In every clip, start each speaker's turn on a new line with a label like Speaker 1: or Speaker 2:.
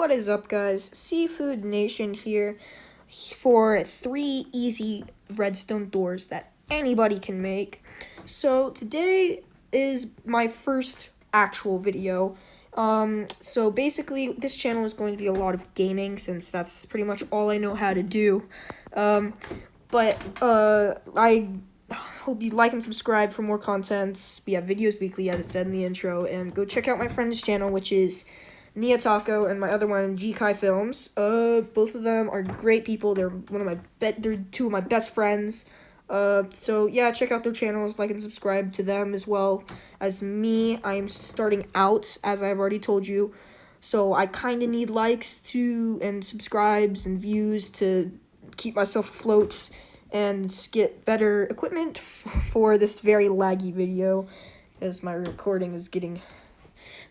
Speaker 1: What is up, guys? Seafood Nation here for 3 easy redstone doors that anybody can make. So today is my first actual video. So basically this channel is going to be a lot of gaming since that's pretty much all I know how to do. I hope you like and subscribe for more content. We have videos weekly, as I said in the intro, and go check out my friend's channel, which is Nia Taco, and my other one, G Kai Films. Both of them are great people. They're they're two of my best friends. So yeah, check out their channels, like and subscribe to them as well as me. I am starting out, as I've already told you, so I kind of need likes and subscribes and views to keep myself afloat and get better equipment for this very laggy video, as my recording is getting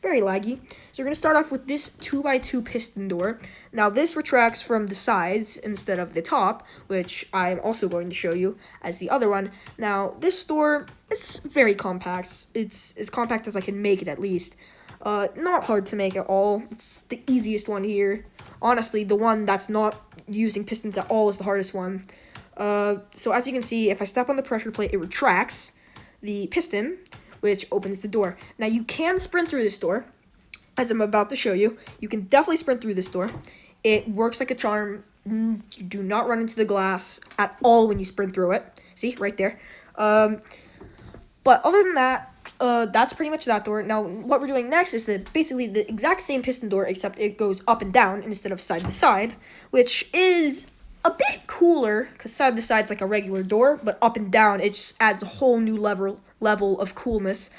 Speaker 1: very laggy. So we're going to start off with this 2x2 piston door. Now this retracts from the sides instead of the top, which I'm also going to show you as the other one. Now this door is very compact. It's as compact as I can make it, at least. Not hard to make at all. It's the easiest one here. Honestly, the one that's not using pistons at all is the hardest one. So as you can see, if I step on the pressure plate, it retracts the piston, which opens the door. Now you can sprint through this door, as I'm about to show you. You can definitely sprint through this door. It works like a charm. You do not run into the glass at all when you sprint through it. See, right there. But other than that, that's pretty much that door. Now, what we're doing next is basically the exact same piston door, except it goes up and down instead of side to side, which is a bit cooler, because side to side is like a regular door, but up and down, it just adds a whole new level of coolness.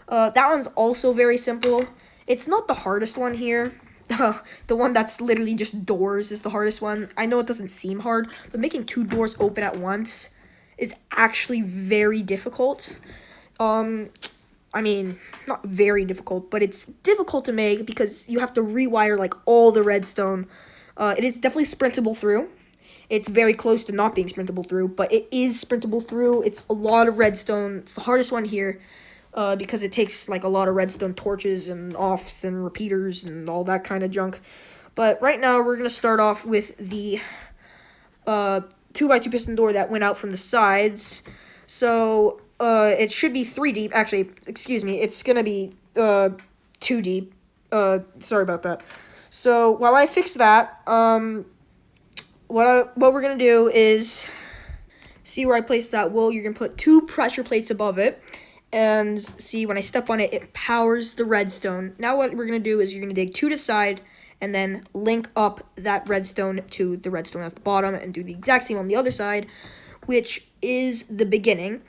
Speaker 1: That one's also very simple. It's not the hardest one here. The one that's literally just doors is the hardest one. I know it doesn't seem hard, but making 2 doors open at once is actually very difficult. I mean, not very difficult, but it's difficult to make because you have to rewire like all the redstone. It is definitely sprintable through. It's very close to not being sprintable through, but it is sprintable through. It's a lot of redstone. It's the hardest one here because it takes like a lot of redstone torches and offs and repeaters and all that kind of junk. But right now we're going to start off with the 2x2 piston door that went out from the sides. So it should be 3 deep. Actually, excuse me, it's going to be 2 deep. Sorry about that. So while I fix that, what we're going to do is, see where I place that wool. You're going to put 2 pressure plates above it. And see, when I step on it, it powers the redstone. Now what we're going to do is you're going to dig 2 to the side and then link up that redstone to the redstone at the bottom and do the exact same on the other side, which is the beginning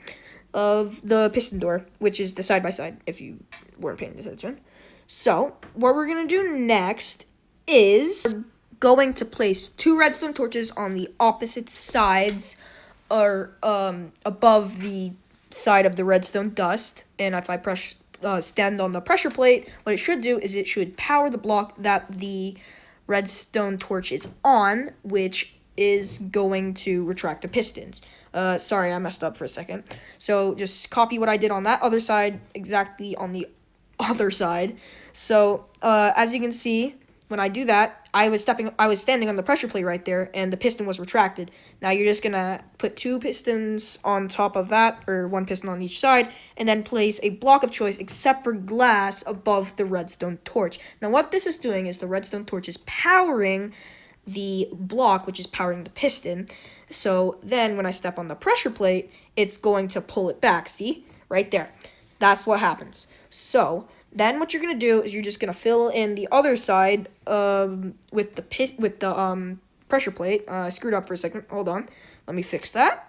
Speaker 1: of the piston door, which is the side-by-side, if you weren't paying attention. So what we're going to do next is going to place 2 redstone torches on the opposite sides, or above the side of the redstone dust. And if I stand on the pressure plate, what it should do is it should power the block that the redstone torch is on, which is going to retract the pistons. Sorry, I messed up for a second. So just copy what I did on that other side exactly on the other side. So as you can see, when I do that, I was standing on the pressure plate right there, and the piston was retracted. Now you're just gonna put 2 pistons on top of that, or 1 piston on each side, and then place a block of choice, except for glass, above the redstone torch. Now what this is doing is the redstone torch is powering the block, which is powering the piston. So then when I step on the pressure plate, it's going to pull it back. See? Right there. That's what happens. So then what you're going to do is you're just going to fill in the other side with the pressure plate. I screwed up for a second. Hold on. Let me fix that.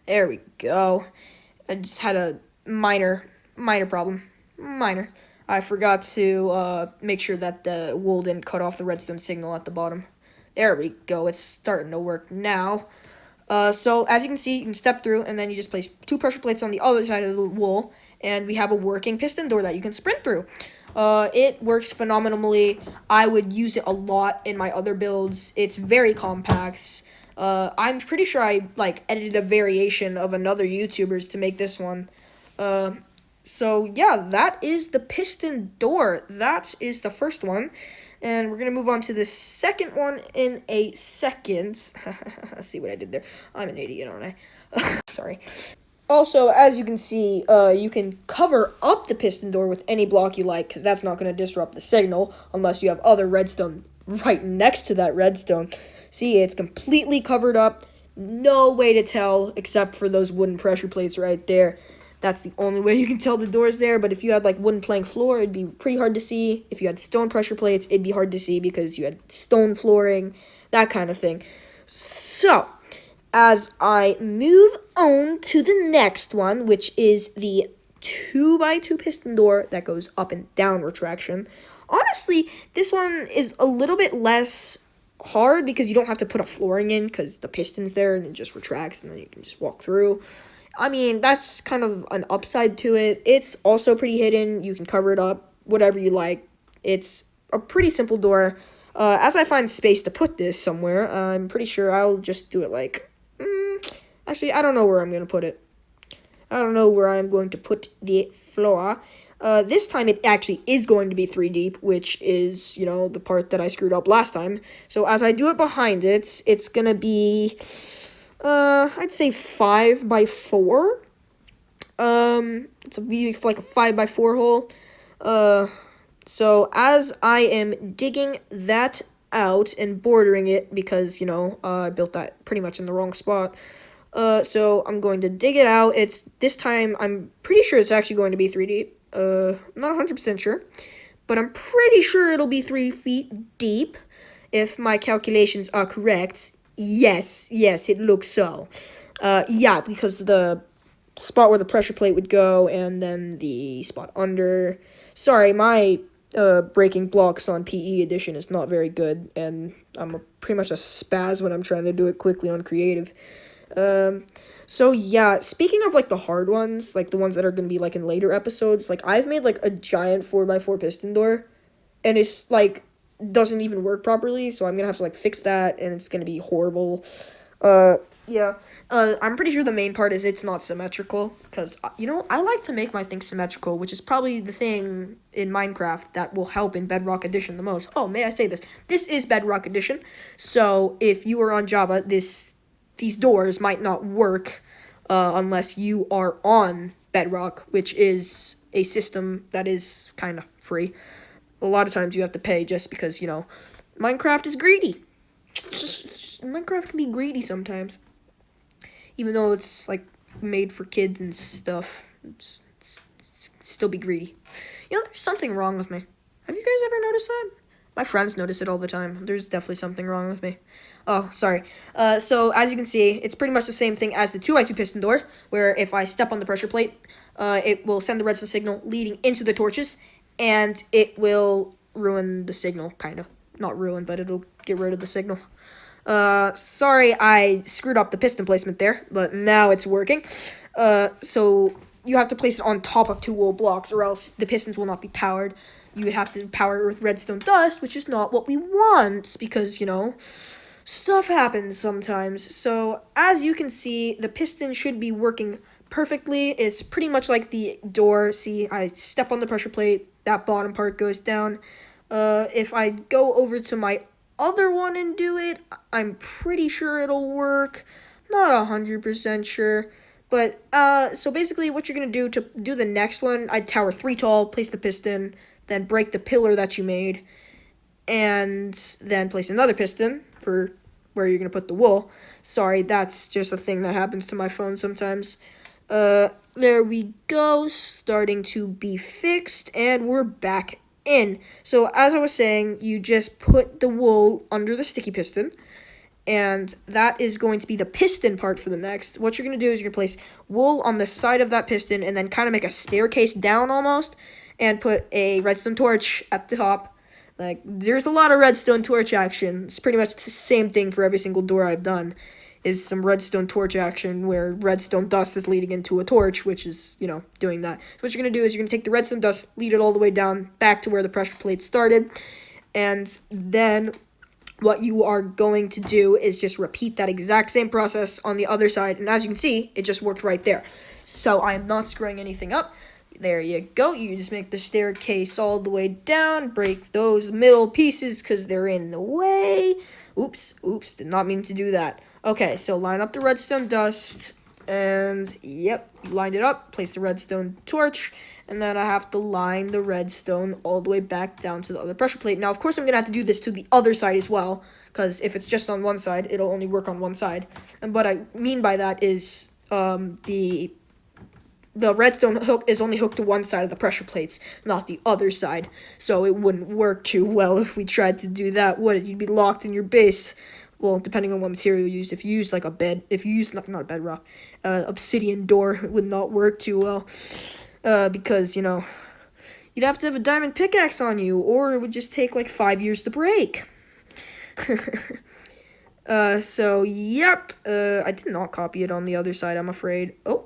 Speaker 1: There we go. I just had a minor problem. Minor. I forgot to make sure that the wool didn't cut off the redstone signal at the bottom. There we go. It's starting to work now. So as you can see, you can step through, and then you just place 2 pressure plates on the other side of the wool, and we have a working piston door that you can sprint through. It works phenomenally. I would use it a lot in my other builds. It's very compact. I'm pretty sure I edited a variation of another YouTuber's to make this one. So yeah, that is the piston door. That is the first one. And we're going to move on to the second one in a second. See what I did there? I'm an idiot, aren't I? Sorry. Also, as you can see, you can cover up the piston door with any block you like, because that's not going to disrupt the signal, unless you have other redstone right next to that redstone. See, it's completely covered up. No way to tell, except for those wooden pressure plates right there. That's the only way you can tell the door's there, but if you had, like, wooden plank floor, it'd be pretty hard to see. If you had stone pressure plates, it'd be hard to see because you had stone flooring, that kind of thing. So, as I move on to the next one, which is the 2x2 piston door that goes up and down retraction. Honestly, this one is a little bit less hard because you don't have to put a flooring in because the piston's there and it just retracts and then you can just walk through. I mean, that's kind of an upside to it. It's also pretty hidden. You can cover it up, whatever you like. It's a pretty simple door. As I find space to put this somewhere, I'm pretty sure I'll just do it like... Actually, I don't know where I'm going to put it. I don't know where I'm going to put the floor. This time it actually is going to be 3 deep, which is, you know, the part that I screwed up last time. So as I do it behind it, it's going to be... I'd say 5 by 4. It's be like a 5 by 4 hole. So as I am digging that out and bordering it, because, you know, I built that pretty much in the wrong spot. So I'm going to dig it out. This time, I'm pretty sure it's actually going to be 3 deep. I'm not 100% sure, but I'm pretty sure it'll be 3 feet deep, if my calculations are correct. Yes, it looks so. Yeah, because the spot where the pressure plate would go, and then the spot under. Sorry, my breaking blocks on PE edition is not very good, and I'm pretty much a spaz when I'm trying to do it quickly on creative. So yeah, speaking of, like, the hard ones, like, the ones that are gonna be, like, in later episodes, like, I've made, like, a giant 4x4 piston door, and it's, like, doesn't even work properly, so I'm gonna have to, like, fix that, and it's gonna be horrible. Yeah, I'm pretty sure the main part is it's not symmetrical, because, you know, I like to make my things symmetrical, which is probably the thing in Minecraft that will help in Bedrock Edition the most. Oh, may I say this? This is Bedrock Edition, so if you are on Java, these doors might not work unless you are on Bedrock, which is a system that is kind of free. A lot of times you have to pay just because, you know, Minecraft is greedy. Minecraft can be greedy sometimes. Even though it's, like, made for kids and stuff, it's still be greedy. You know, there's something wrong with me. Have you guys ever noticed that? My friends notice it all the time. There's definitely something wrong with me. Oh, sorry. So, as you can see, it's pretty much the same thing as the 2x2 piston door, where if I step on the pressure plate, it will send the redstone signal leading into the torches, and it will ruin the signal, kind of. Not ruin, but it'll get rid of the signal. Sorry I screwed up the piston placement there, but now it's working. So you have to place it on top of 2 wool blocks, or else the pistons will not be powered. You would have to power it with redstone dust, which is not what we want, because, you know, stuff happens sometimes. So, as you can see, the piston should be working perfectly. It's pretty much like the door. See, I step on the pressure plate, that bottom part goes down. If I go over to my other one and do it, I'm pretty sure it'll work. Not 100% sure. But, so basically what you're going to do to do the next one, I'd tower 3 tall, place the piston, then break the pillar that you made, and then place another piston for where you're going to put the wool. Sorry, that's just a thing that happens to my phone sometimes. There we go, starting to be fixed, and we're back in. So, as I was saying, you just put the wool under the sticky piston, and that is going to be the piston part for the next. What you're going to do is you're going to place wool on the side of that piston, and then kind of make a staircase down almost, and put a redstone torch at the top. Like, there's a lot of redstone torch action. It's pretty much the same thing for every single door I've done, is some redstone torch action where redstone dust is leading into a torch, which is, you know, doing that. So what you're going to do is you're going to take the redstone dust, lead it all the way down back to where the pressure plate started, and then what you are going to do is just repeat that exact same process on the other side, and as you can see, it just worked right there. So I am not screwing anything up. There you go. You just make the staircase all the way down. Break those middle pieces because they're in the way. Oops, did not mean to do that. Okay, so line up the redstone dust. And, yep, lined it up. Place the redstone torch. And then I have to line the redstone all the way back down to the other pressure plate. Now, of course, I'm going to have to do this to the other side as well. Because if it's just on one side, it'll only work on one side. And what I mean by that is the redstone hook is only hooked to one side of the pressure plates, not the other side. So it wouldn't work too well if we tried to do that, would it? You'd be locked in your base. Well, depending on what material you use. If you use like a bed, if you use not a bedrock, obsidian door, it would not work too well. Because, you know, you'd have to have a diamond pickaxe on you, or it would just take like 5 years to break. So, yep, I did not copy it on the other side, I'm afraid. Oh,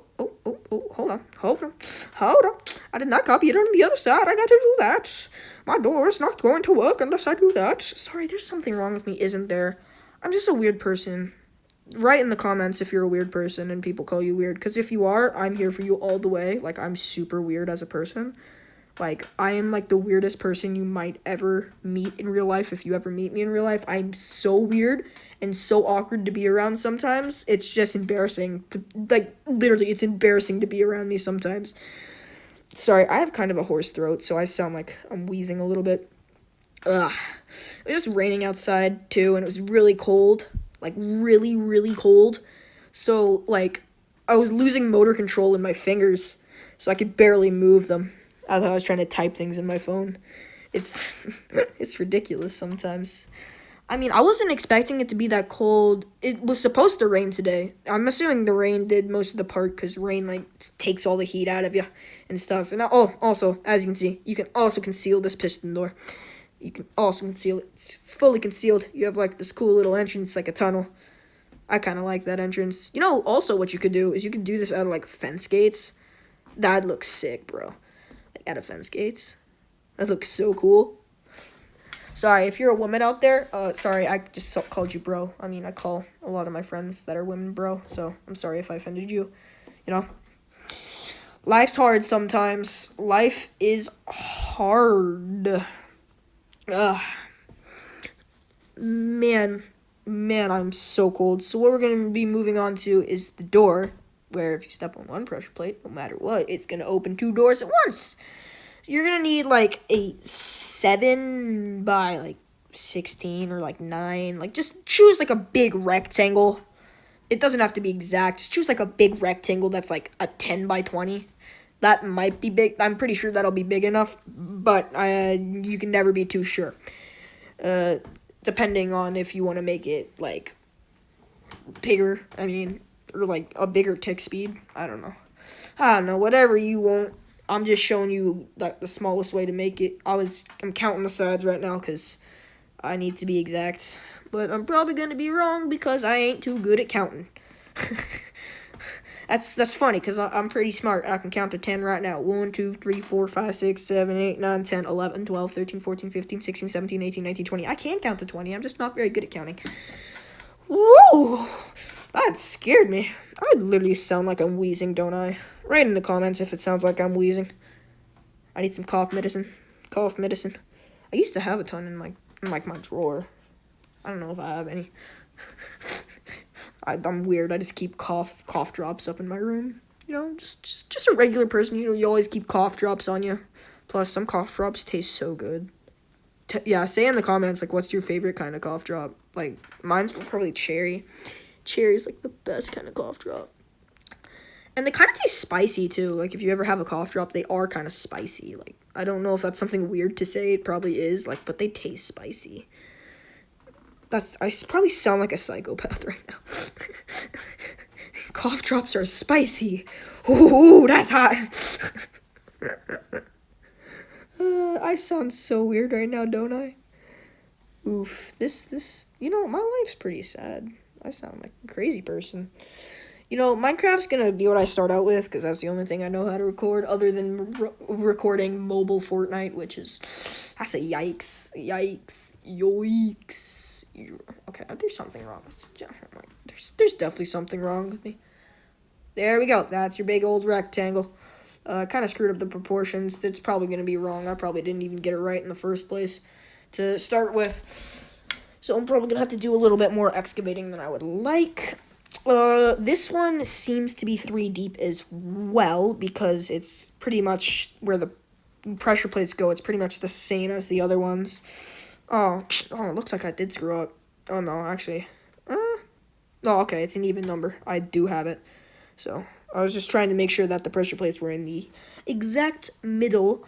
Speaker 1: hold on. I did not copy it on the other side. I got to do that. My door is not going to work unless I do that. Sorry, there's something wrong with me, isn't there? I'm just a weird person. Write in the comments if you're a weird person and people call you weird. Because if you are, I'm here for you all the way. Like, I'm super weird as a person. Like, I am, like, the weirdest person you might ever meet in real life. If you ever meet me in real life, I'm so weird and so awkward to be around sometimes. It's just embarrassing. Literally, it's embarrassing to be around me sometimes. Sorry, I have kind of a hoarse throat, so I sound like I'm wheezing a little bit. Ugh. It was just raining outside, too, and it was really cold. Like, really, really cold. So, like, I was losing motor control in my fingers, so I could barely move them as I was trying to type things in my phone. It's it's ridiculous sometimes. I mean, I wasn't expecting it to be that cold. It was supposed to rain today. I'm assuming the rain did most of the part because rain, like, takes all the heat out of you and stuff. And also, as you can see, you can also conceal this piston door. You can also conceal it. It's fully concealed. You have, like, this cool little entrance, like a tunnel. I kind of like that entrance. You know, also what you could do is you could do this out of, like, fence gates. That looks sick, bro. Like, out of fence gates. That looks so cool. Sorry, if you're a woman out there, sorry, I just called you bro. I mean, I call a lot of my friends that are women bro, so I'm sorry if I offended you. You know? Life's hard sometimes. Life is hard. Ugh. Man, I'm so cold. So what we're going to be moving on to is the door, where if you step on one pressure plate, no matter what, it's going to open 2 doors at once. So you're going to need, like, a 7 by, like, 16 or, like, 9. Like, just choose, like, a big rectangle. It doesn't have to be exact. Just choose, like, a big rectangle that's, like, a 10 by 20. That might be big. I'm pretty sure that'll be big enough, but you can never be too sure. Depending on if you want to make it, like, bigger, I mean, or, like, a bigger tick speed. I don't know, whatever you want. I'm just showing you, like, the smallest way to make it. I'm counting the sides right now because I need to be exact, but I'm probably going to be wrong because I ain't too good at counting. That's funny because I'm pretty smart. I can count to 10 right now. 1, 2, 3, 4, 5, 6, 7, 8, 9, 10, 11, 12, 13, 14, 15, 16, 17, 18, 19, 20. I can count to 20. I'm just not very good at counting. Whoa! That scared me. I literally sound like I'm wheezing, don't I? Write in the comments if it sounds like I'm wheezing. I need some cough medicine. I used to have a ton in my drawer. I don't know if I have any. I'm weird. I just keep cough drops up in my room. You know, just a regular person. You know, you always keep cough drops on you. Plus, some cough drops taste so good. Yeah, say in the comments, like, what's your favorite kind of cough drop? Like, mine's probably cherry. Cherry's, like, the best kind of cough drop. And they kind of taste spicy, too. Like, if you ever have a cough drop, they are kind of spicy. Like, I don't know if that's something weird to say. It probably is. Like, but they taste spicy. I probably sound like a psychopath right now. Cough drops are spicy. Ooh, that's hot. I sound so weird right now, don't I? Oof. This, you know, my life's pretty sad. I sound like a crazy person. You know, Minecraft's gonna be what I start out with, because that's the only thing I know how to record, other than recording mobile Fortnite, which is, that's a yikes. Okay, there's something wrong with me. There's definitely something wrong with me. There we go. That's your big old rectangle. Kind of screwed up the proportions. It's probably going to be wrong. I probably didn't even get it right in the first place to start with. So I'm probably going to have to do a little bit more excavating than I would like. This one seems to be 3 deep as well because it's pretty much where the pressure plates go. It's pretty much the same as the other ones. Oh, it looks like I did screw up. Oh, no, actually. No, okay, it's an even number. I do have it. So, I was just trying to make sure that the pressure plates were in the exact middle.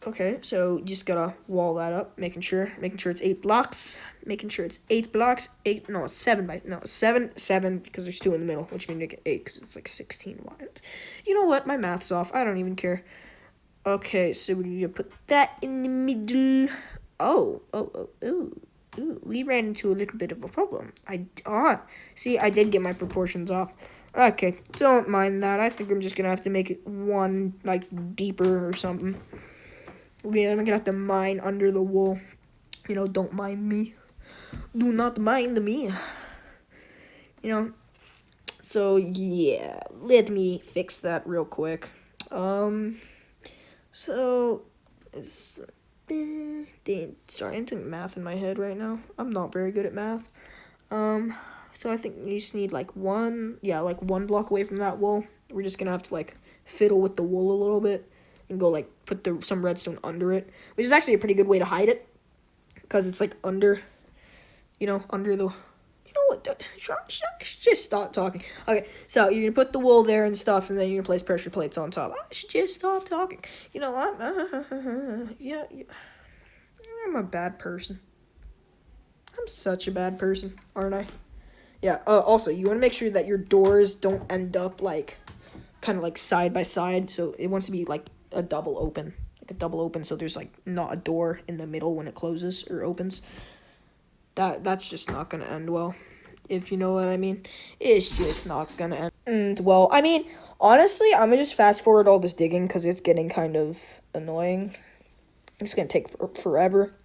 Speaker 1: Okay, so just gotta wall that up, making sure it's 8 blocks, making sure it's 8 blocks, 7 because there's 2 in the middle, which means make it 8 because it's like 16 wide. You know what? My math's off. I don't even care. Okay, so we need to put that in the middle. Oh, we ran into a little bit of a problem. See, I did get my proportions off. Okay, don't mind that. I think I'm just gonna have to make it one, like, deeper or something. Yeah, I'm gonna have to mine under the wool. You know, don't mind me. Do not mind me. You know, so yeah, let me fix that real quick. So, it's... Sorry, I'm doing math in my head right now. I'm not very good at math. So I think you just need like one block away from that wool. We're just gonna have to like fiddle with the wool a little bit and go like put some redstone under it, which is actually a pretty good way to hide it because it's like under the. You know what? Just stop talking. Okay, so you're gonna put the wool there and stuff, and then you're gonna place pressure plates on top. I should just stop talking. You know what? Yeah, I'm a bad person. I'm such a bad person, aren't I? Yeah. Also, you want to make sure that your doors don't end up like, kind of like side by side. So it wants to be like a double open, so there's like not a door in the middle when it closes or opens. That's just not gonna end well, if you know what I mean. It's just not gonna end well. I mean, honestly, I'm gonna just fast forward all this digging because it's getting kind of annoying. It's gonna take forever.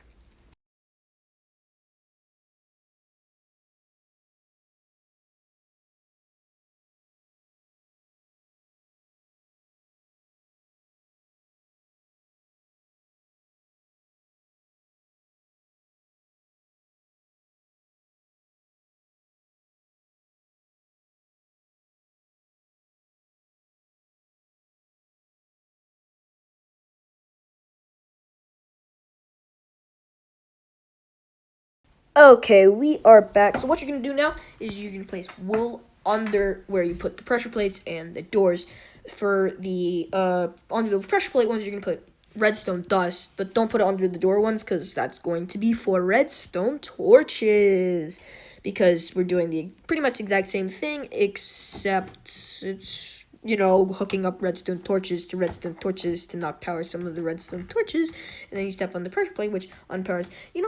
Speaker 1: Okay, we are back. So what you're going to do now is you're going to place wool under where you put the pressure plates and the doors. For the, under the pressure plate ones, you're going to put redstone dust, but don't put it under the door ones because that's going to be for redstone torches. Because we're doing the pretty much exact same thing, except it's, hooking up redstone torches to not power some of the redstone torches, and then you step on the pressure plate, which unpowers. It's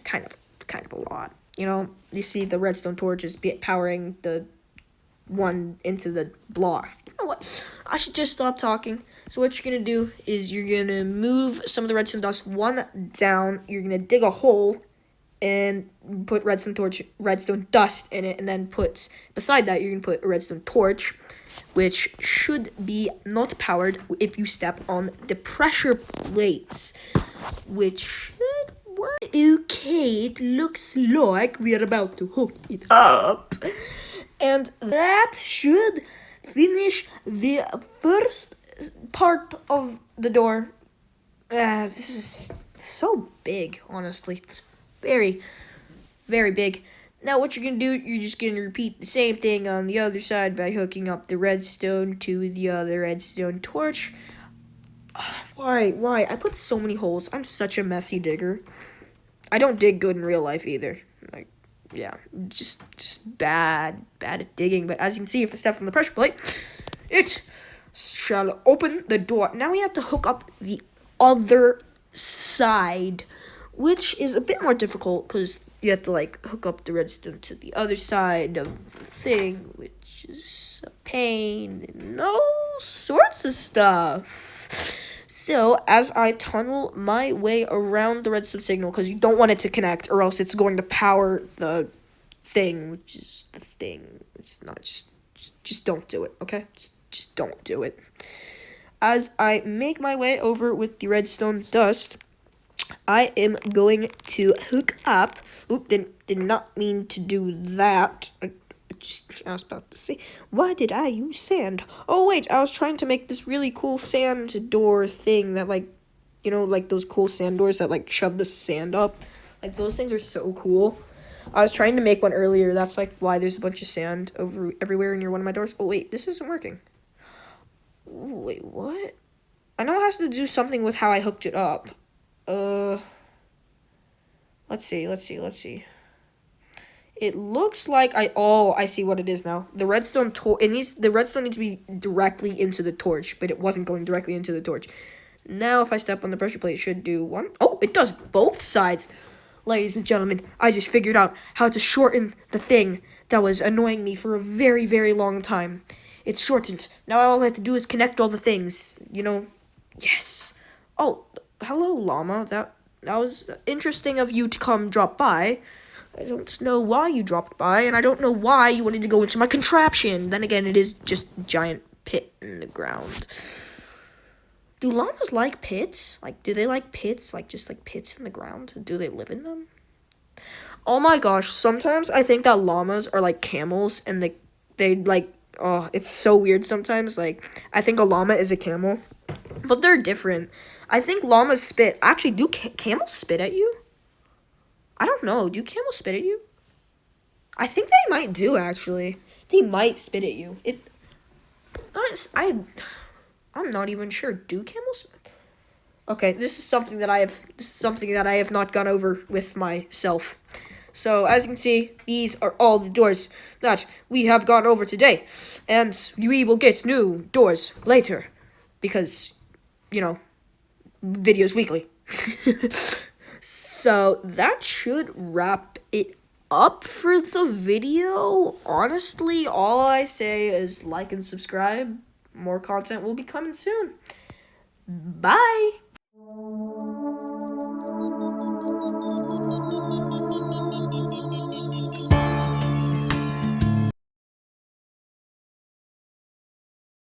Speaker 1: kind of a lot. You see the redstone torches powering the one into the block. You know what? I should just stop talking. So what you're gonna do is you're gonna move some of the redstone dust one down. You're gonna dig a hole and put redstone dust in it, and then beside that, you're gonna put a redstone torch, which should be not powered if you step on the pressure plates, which should work. Okay, it looks like we are about to hook it up, and that should finish the first part of the door. This is so big, honestly. It's very, very big. Now what you're going to do, you're just going to repeat the same thing on the other side by hooking up the redstone to the other redstone torch. Why? I put so many holes. I'm such a messy digger. I don't dig good in real life either. Like, yeah, just bad at digging. But as you can see, if I step on the pressure plate, it shall open the door. Now we have to hook up the other side, which is a bit more difficult because you have to like hook up the redstone to the other side of the thing, which is a pain and all sorts of stuff. So as I tunnel my way around the redstone signal, because you don't want it to connect or else it's going to power the thing, which is the thing. It's not just Just don't do it, okay? Just don't do it. As I make my way over with the redstone dust, I am going to hook up. Oop, did not mean to do that. I was about to say, why did I use sand? Oh, wait, I was trying to make this really cool sand door thing that, like, like those cool sand doors that, like, shove the sand up. Like, those things are so cool. I was trying to make one earlier. That's, like, why there's a bunch of sand everywhere near one of my doors. Oh, wait, this isn't working. Ooh, wait, what? I know it has to do something with how I hooked it up. Let's see. It looks like I see what it is now. The redstone needs to be directly into the torch, but it wasn't going directly into the torch. Now if I step on the pressure plate, it should do one. Oh, it does both sides. Ladies and gentlemen, I just figured out how to shorten the thing that was annoying me for a very, very long time. It's shortened. Now all I have to do is connect all the things, Yes. Oh, hello, llama. That was interesting of you to come drop by. I don't know why you dropped by, and I don't know why you wanted to go into my contraption. Then again, it is just a giant pit in the ground. Do llamas like pits? Like, do they like pits? Like, just like pits in the ground? Do they live in them? Oh my gosh, sometimes I think that llamas are like camels, and they like, oh, it's so weird sometimes. Like, I think a llama is a camel, but they're different. I think llamas spit. Actually, do camels spit at you? I don't know. Do camels spit at you? I think they might do, actually. They might spit at you. I'm not even sure. Do camels spit? Okay, this is something that I have not gone over with myself. So, as you can see, these are all the doors that we have gone over today. And we will get new doors later. Because, videos weekly. So that should wrap it up for the video. Honestly, all I say is like and subscribe. More content will be coming soon. Bye.